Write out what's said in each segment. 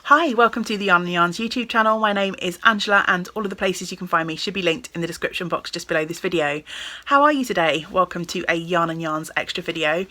Hi, welcome to the Yarn and Yarns YouTube channel. My name is Angela and all of the places you can find me should be linked in the description box just below this video. How are you today? Welcome to a Yarn and Yarns extra video.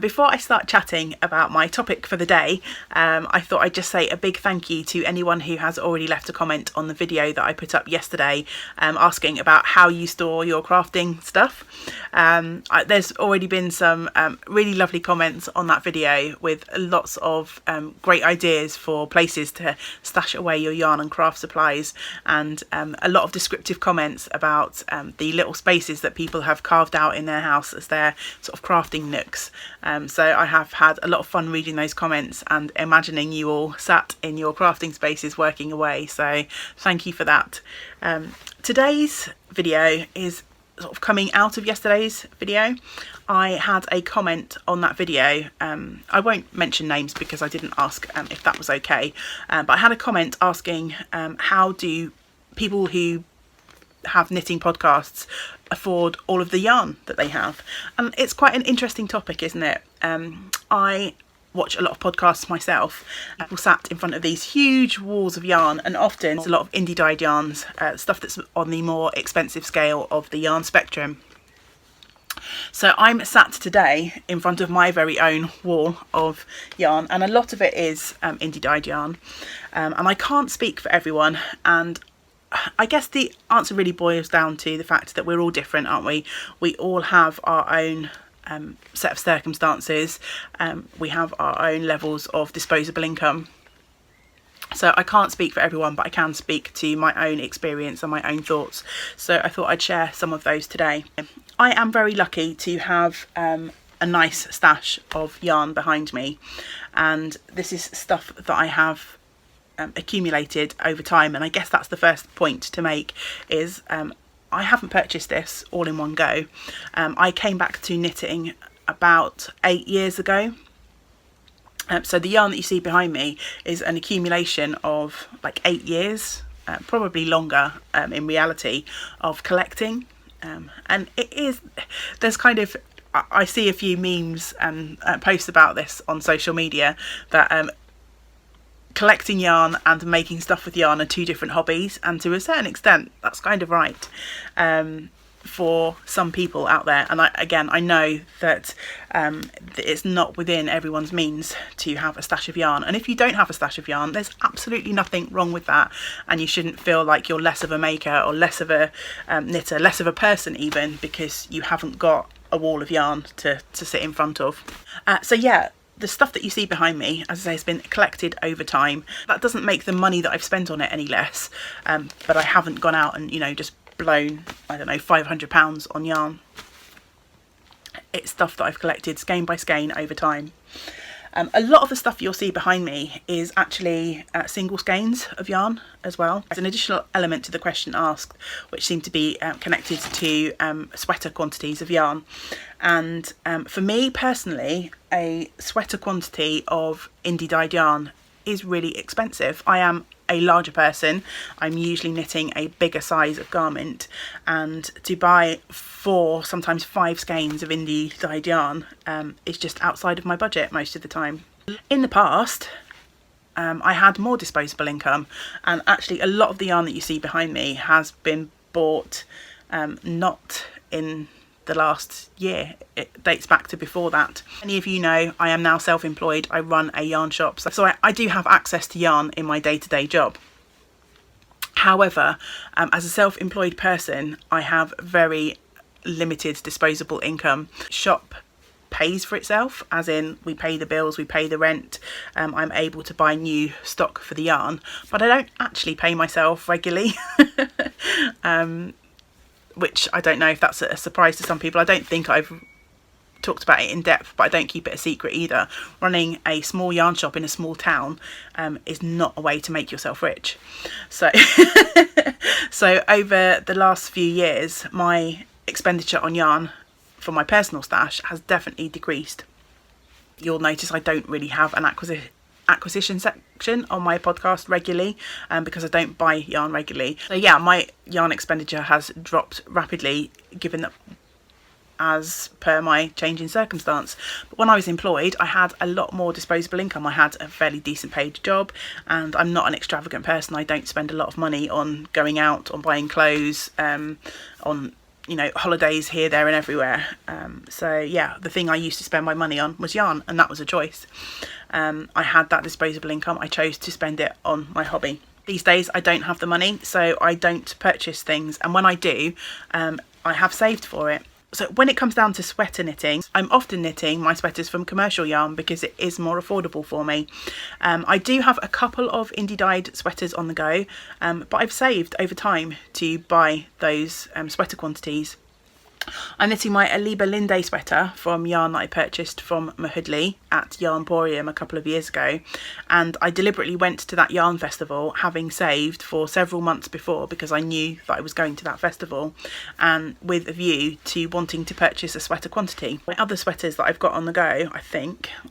Before I start chatting about my topic for the day, I thought I'd just say a big thank you to anyone who has already left a comment on the video that I put up yesterday asking about how you store your crafting stuff. There's already been some really lovely comments on that video with lots of great ideas for places to stash away your yarn and craft supplies, and a lot of descriptive comments about the little spaces that people have carved out in their house as their sort of crafting nooks. So I have had a lot of fun reading those comments and imagining you all sat in your crafting spaces working away, so thank you for that. Today's video is sort of coming out of yesterday's video. I had a comment on that video. I won't mention names because I didn't ask if that was okay, but I had a comment asking how do people who have knitting podcasts afford all of the yarn that they have, and it's quite an interesting topic, isn't it? I watch a lot of podcasts myself. People sat in front of these huge walls of yarn, and often it's a lot of indie dyed yarns, stuff that's on the more expensive scale of the yarn spectrum. So I'm sat today in front of my very own wall of yarn, and a lot of it is indie dyed yarn, and I can't speak for everyone, and I guess the answer really boils down to the fact that we're all different, aren't we? We all have our own set of circumstances. We have our own levels of disposable income. So I can't speak for everyone, but I can speak to my own experience and my own thoughts. So I thought I'd share some of those today. I am very lucky to have a nice stash of yarn behind me, and this is stuff that I have accumulated over time. And I guess that's the first point to make is I haven't purchased this all in one go. I came back to knitting about 8 years ago. So the yarn that you see behind me is an accumulation of like 8 years, probably longer in reality, of collecting. And it is, there's kind of, I see a few memes and posts about this on social media that collecting yarn and making stuff with yarn are two different hobbies, and to a certain extent that's kind of right for some people out there. And I know that it's not within everyone's means to have a stash of yarn, and if you don't have a stash of yarn, there's absolutely nothing wrong with that, and you shouldn't feel like you're less of a maker or less of a knitter, less of a person even, because you haven't got a wall of yarn to sit in front of. So yeah, the stuff that you see behind me, as I say, has been collected over time. That doesn't make the money that I've spent on it any less, but I haven't gone out and, just blown, I don't know, £500 on yarn. It's stuff that I've collected skein by skein over time. A lot of the stuff you'll see behind me is actually single skeins of yarn as well. There's an additional element to the question asked, which seemed to be connected to sweater quantities of yarn. And for me personally, a sweater quantity of indie dyed yarn is really expensive. I am a larger person. I'm usually knitting a bigger size of garment, and to buy 4, sometimes 5 skeins of indie dyed yarn is just outside of my budget most of the time. In the past, I had more disposable income, and actually a lot of the yarn that you see behind me has been bought not in the last year. It dates back to before that. Many of you know I am now self-employed. I run a yarn shop, so I do have access to yarn in my day-to-day job. However, as a self-employed person, I have very limited disposable income. Shop pays for itself, as in we pay the bills, we pay the rent. I'm able to buy new stock for the yarn, but I don't actually pay myself regularly. Which I don't know if that's a surprise to some people. I don't think I've talked about it in depth, but I don't keep it a secret either. Running a small yarn shop in a small town is not a way to make yourself rich. So, so over the last few years, my expenditure on yarn for my personal stash has definitely decreased. You'll notice I don't really have an acquisition section on my podcast regularly, because I don't buy yarn regularly. So yeah, my yarn expenditure has dropped rapidly, given that as per my change in circumstance. But when I was employed, I had a lot more disposable income. I had a fairly decent paid job, and I'm not an extravagant person. I don't spend a lot of money on going out, on buying clothes, on, you know, holidays here, there and everywhere. So yeah, the thing I used to spend my money on was yarn, and that was a choice. I had that disposable income. I chose to spend it on my hobby. These days I don't have the money, so I don't purchase things, and when I do, I have saved for it. So when it comes down to sweater knitting, I'm often knitting my sweaters from commercial yarn because it is more affordable for me. I do have a couple of indie dyed sweaters on the go, but I've saved over time to buy those sweater quantities. I'm knitting my Aliba Linde sweater from yarn that I purchased from Mahudley at Yarnporium a couple of years ago, and I deliberately went to that yarn festival having saved for several months before because I knew that I was going to that festival, and with a view to wanting to purchase a sweater quantity. My other sweaters that I've got on the go, I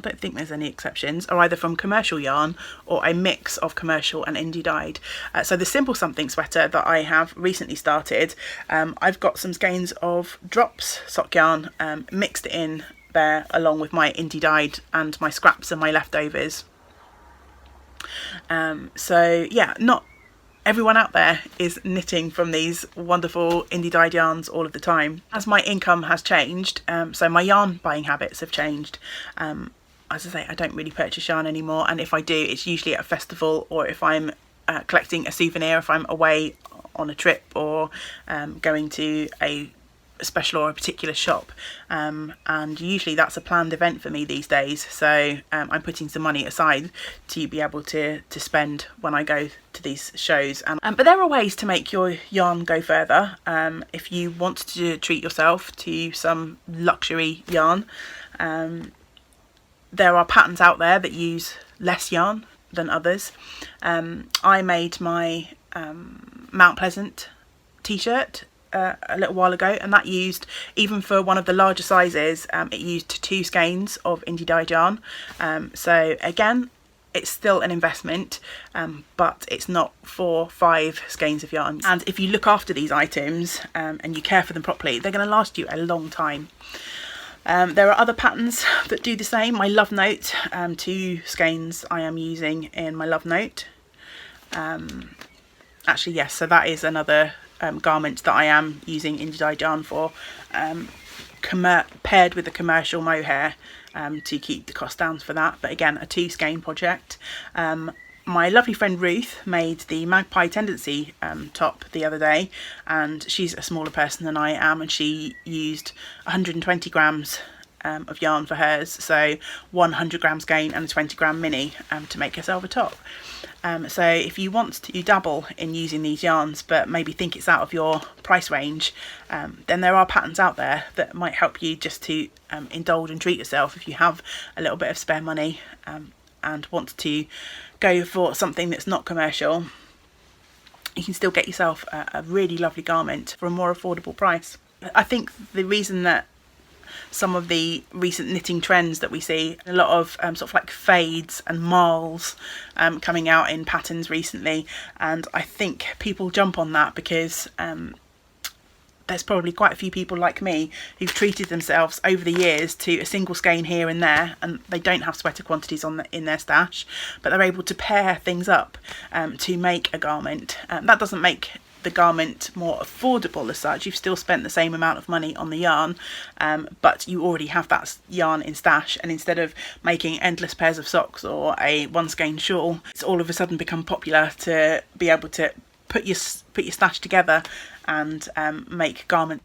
don't think there's any exceptions, are either from commercial yarn or a mix of commercial and indie dyed. So the Simple Something sweater that I have recently started, I've got some skeins of drops sock yarn, mixed in there along with my indie dyed and my scraps and my leftovers. So yeah, not everyone out there is knitting from these wonderful indie dyed yarns all of the time. As my income has changed, so my yarn buying habits have changed. As I say, I don't really purchase yarn anymore, and if I do, it's usually at a festival, or if I'm collecting a souvenir, if I'm away on a trip, or going to a special or a particular shop, and usually that's a planned event for me these days, so I'm putting some money aside to be able to spend when I go to these shows. But there are ways to make your yarn go further. If you want to treat yourself to some luxury yarn, there are patterns out there that use less yarn than others. I made my Mount Pleasant t-shirt a little while ago, and that used, even for one of the larger sizes, it used 2 skeins of indie dyed yarn. So again, it's still an investment, but it's not 4-5 skeins of yarn. And if you look after these items and you care for them properly, they're going to last you a long time. There are other patterns that do the same. My Love Note, 2 skeins I am using in my Love Note. Actually, yes, so that is another garment that I am using indie dyed yarn for, paired with the commercial mohair, to keep the cost down for that. But again, a 2 skein project. My lovely friend Ruth made the Magpie Tendency top the other day, and she's a smaller person than I am, and she used 120 grams of yarn for hers, so 100 gram skein and a 20 gram mini to make herself a top. So if you want to dabble in using these yarns but maybe think it's out of your price range, then there are patterns out there that might help you just to indulge and treat yourself if you have a little bit of spare money and want to go for something that's not commercial. You can still get yourself a really lovely garment for a more affordable price. I think the reason that some of the recent knitting trends that we see, a lot of sort of like fades and marls coming out in patterns recently, and I think people jump on that because there's probably quite a few people like me who've treated themselves over the years to a single skein here and there, and they don't have sweater quantities in their stash, but they're able to pair things up to make a garment. That doesn't make the garment more affordable as such. You've still spent the same amount of money on the yarn, but you already have that yarn in stash, and instead of making endless pairs of socks or a 1 skein shawl, it's all of a sudden become popular to be able to put your stash together and make garment.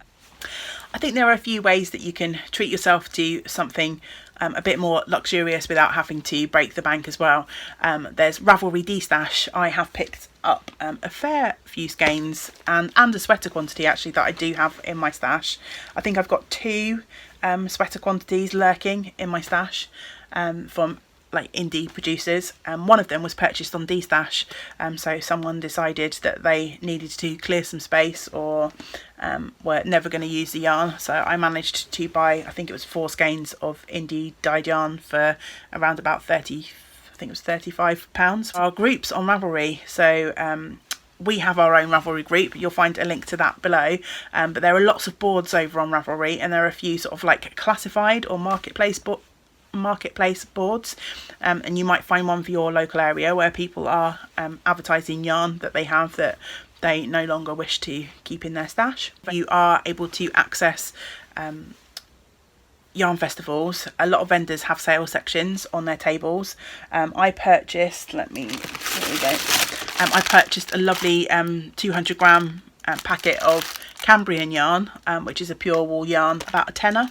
I think there are a few ways that you can treat yourself to something a bit more luxurious without having to break the bank as well. There's Ravelry D-Stash. I have picked up a fair few skeins and a sweater quantity actually that I do have in my stash. I think I've got 2 sweater quantities lurking in my stash from like indie producers. One of them was purchased on D-Stash, so someone decided that they needed to clear some space or were never going to use the yarn, so I managed to buy, I think it was 4 skeins of indie dyed yarn for around about 30, I think it was £35. Our groups on Ravelry, so we have our own Ravelry group. You'll find a link to that below. But there are lots of boards over on Ravelry, and there are a few sort of like classified or marketplace boards, and you might find one for your local area where people are advertising yarn that they have that they no longer wish to keep in their stash. You are able to access yarn festivals. A lot of vendors have sale sections on their tables. I purchased, I purchased a lovely 200 gram packet of Cambrian yarn, which is a pure wool yarn, about a tenner.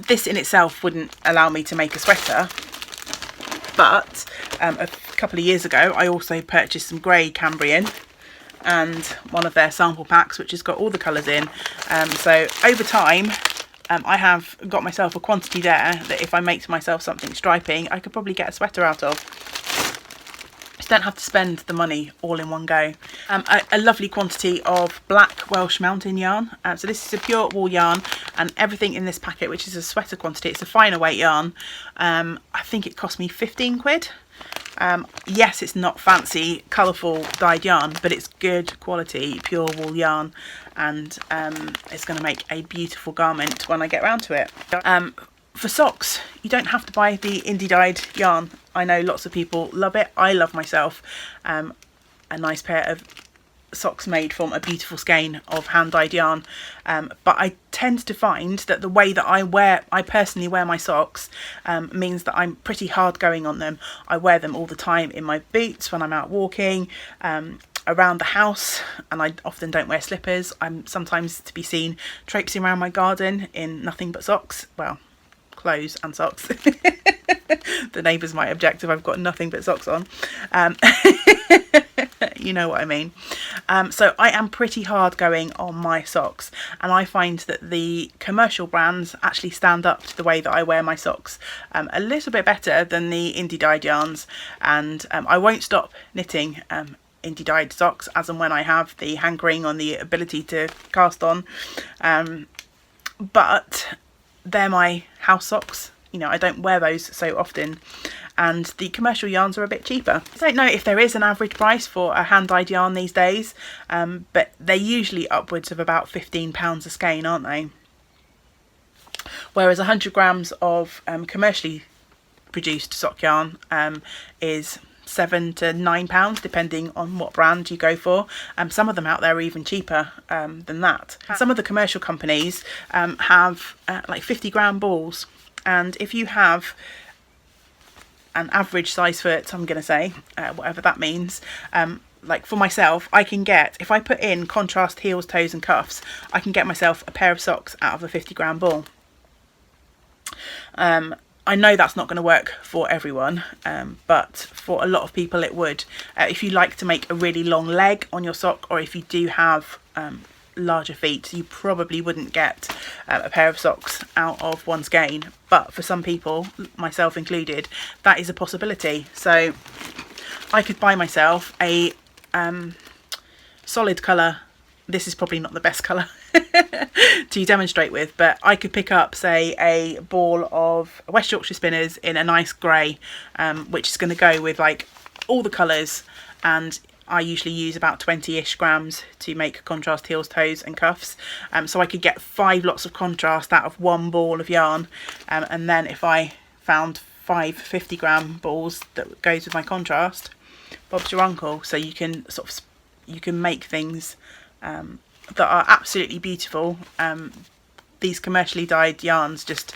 This in itself wouldn't allow me to make a sweater, but a couple of years ago I also purchased some grey Cambrian and one of their sample packs which has got all the colours in. So over time I have got myself a quantity there that if I make myself something striping, I could probably get a sweater out of. Just don't have to spend the money all in one go. A lovely quantity of black Welsh mountain yarn. So this is a pure wool yarn, and everything in this packet, which is a sweater quantity, it's a finer weight yarn. I think it cost me 15 quid. Yes, it's not fancy, colourful dyed yarn, but it's good quality pure wool yarn, and it's going to make a beautiful garment when I get round to it. For socks, you don't have to buy the indie dyed yarn. I know lots of people love it. I love myself a nice pair of socks made from a beautiful skein of hand dyed yarn, but I tend to find that the way that I personally wear my socks means that I'm pretty hard going on them. I wear them all the time in my boots when I'm out walking, around the house, and I often don't wear slippers. I'm sometimes to be seen traipsing around my garden in nothing but socks. Well, clothes and socks. The neighbours might object if I've got nothing but socks on. You know what I mean. So I am pretty hard going on my socks, and I find that the commercial brands actually stand up to the way that I wear my socks a little bit better than the indie dyed yarns. And I won't stop knitting indie dyed socks as and when I have the hankering on the ability to cast on, but they're my house socks. You know, I don't wear those so often, and the commercial yarns are a bit cheaper. I don't know if there is an average price for a hand-dyed yarn these days, but they're usually upwards of about £15 a skein, aren't they? Whereas 100 grams of commercially produced sock yarn is £7 to £9, depending on what brand you go for. Some of them out there are even cheaper than that. Some of the commercial companies have like 50 gram balls, and if you have an average size foot, I'm going to say, whatever that means, like for myself, I can get, if I put in contrast heels, toes and cuffs, I can get myself a pair of socks out of a 50 gram ball. I know that's not going to work for everyone, but for a lot of people it would. If you like to make a really long leg on your sock, or if you do have larger feet, you probably wouldn't get a pair of socks out of one skein. But for some people, myself included, that is a possibility. So I could buy myself a solid colour. This is probably not the best colour to demonstrate with, but I could pick up, say, a ball of West Yorkshire spinners in a nice grey, which is going to go with like all the colours, and I usually use about 20-ish grams to make contrast heels, toes and cuffs. So I could get 5 lots of contrast out of one ball of yarn, and then if I found 5 50 gram balls that goes with my contrast, Bob's your uncle. So you can make things that are absolutely beautiful. These commercially dyed yarns, just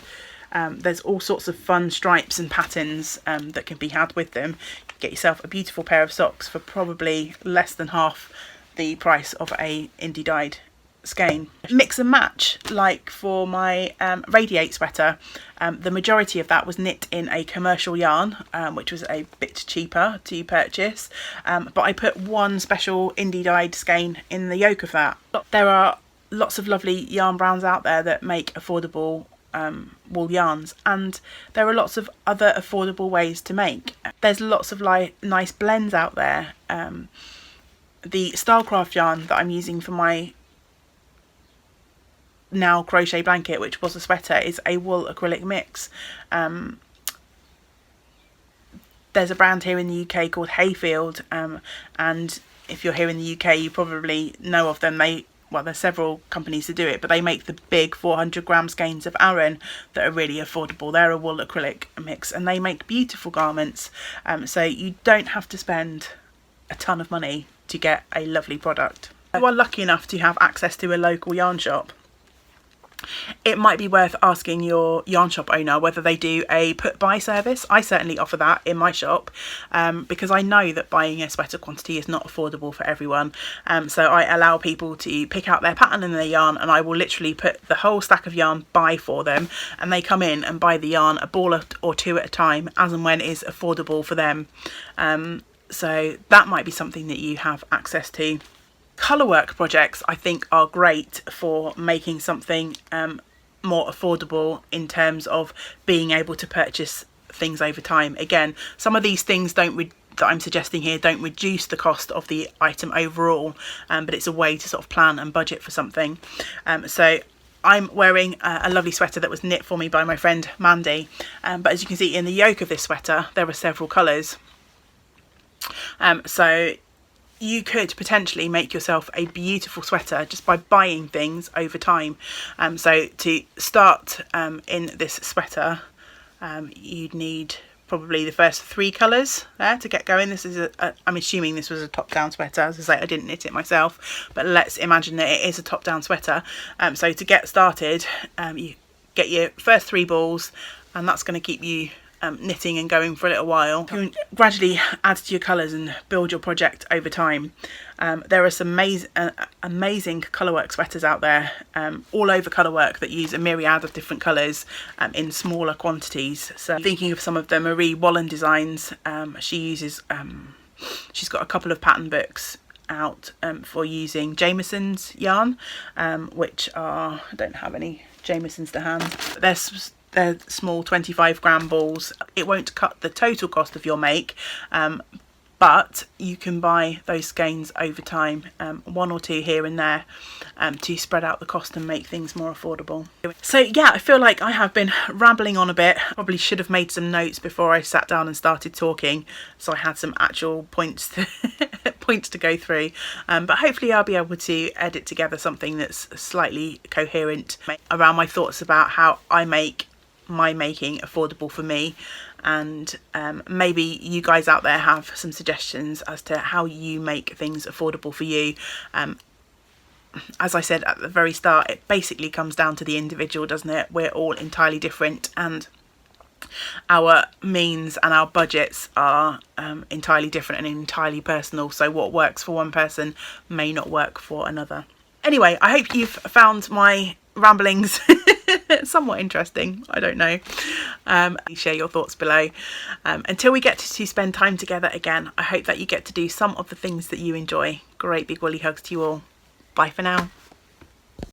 there's all sorts of fun stripes and patterns that can be had with them. Get yourself a beautiful pair of socks for probably less than half the price of a indie dyed skein. Mix and match, like for my Radiate sweater, the majority of that was knit in a commercial yarn, which was a bit cheaper to purchase, but I put one special indie dyed skein in the yoke of that. There are lots of lovely yarn brands out there that make affordable wool yarns, and there are lots of other affordable ways to make. There's lots of nice blends out there. The Stylecraft yarn that I'm using for my now crochet blanket, which was a sweater, is a wool acrylic mix. There's a brand here in the UK called Hayfield, and if you're here in the UK, you probably know of them. Well, there's several companies that do it, but they make the big 400 gram skeins of Aran that are really affordable. They're a wool acrylic mix, and they make beautiful garments. So you don't have to spend a ton of money to get a lovely product. If you are lucky enough to have access to a local yarn shop, it might be worth asking your yarn shop owner whether they do a put buy service. I certainly offer that in my shop, because I know that buying a sweater quantity is not affordable for everyone. So I allow people to pick out their pattern and their yarn, and I will literally put the whole stack of yarn buy for them, and they come in and buy the yarn a ball or two at a time, as and when is affordable for them. So that might be something that you have access to. Colorwork projects, I think, are great for making something more affordable in terms of being able to purchase things over time. Again, some of these things that I'm suggesting here don't reduce the cost of the item overall, but it's a way to sort of plan and budget for something. So I'm wearing a lovely sweater that was knit for me by my friend Mandy, but as you can see in the yoke of this sweater there are several colours. So you could potentially make yourself a beautiful sweater just by buying things over time. So to start in this sweater, you'd need probably the first 3 colours there to get going. This is I'm assuming this was a top-down sweater. As I say, I didn't knit it myself, but let's imagine that it is a top-down sweater. So to get started, you get your first 3 balls, and that's going to keep you knitting and going for a little while. You can gradually add to your colours and build your project over time. There are some amazing Colorwork sweaters out there, all over Colorwork, that use a myriad of different colours in smaller quantities. So thinking of some of the Marie Wallen designs, she uses, she's got a couple of pattern books out for using Jameson's yarn, which are, I don't have any Jamesons to hand. They're small 25 gram balls. It won't cut the total cost of your make, but you can buy those skeins over time, 1 or 2 here and there, to spread out the cost and make things more affordable. So yeah, I feel like I have been rambling on a bit. Probably should have made some notes before I sat down and started talking, so I had some actual points to go through, but hopefully I'll be able to edit together something that's slightly coherent around my thoughts about how I make my making affordable for me, and maybe you guys out there have some suggestions as to how you make things affordable for you. As I said at the very start, it basically comes down to the individual, doesn't it? We're all entirely different, and our means and our budgets are entirely different and entirely personal, so what works for one person may not work for another. Anyway, I hope you've found my ramblings somewhat interesting. I don't know. Share your thoughts below. Until we get to spend time together again, I hope that you get to do some of the things that you enjoy. Great big woolly hugs to you all. Bye for now.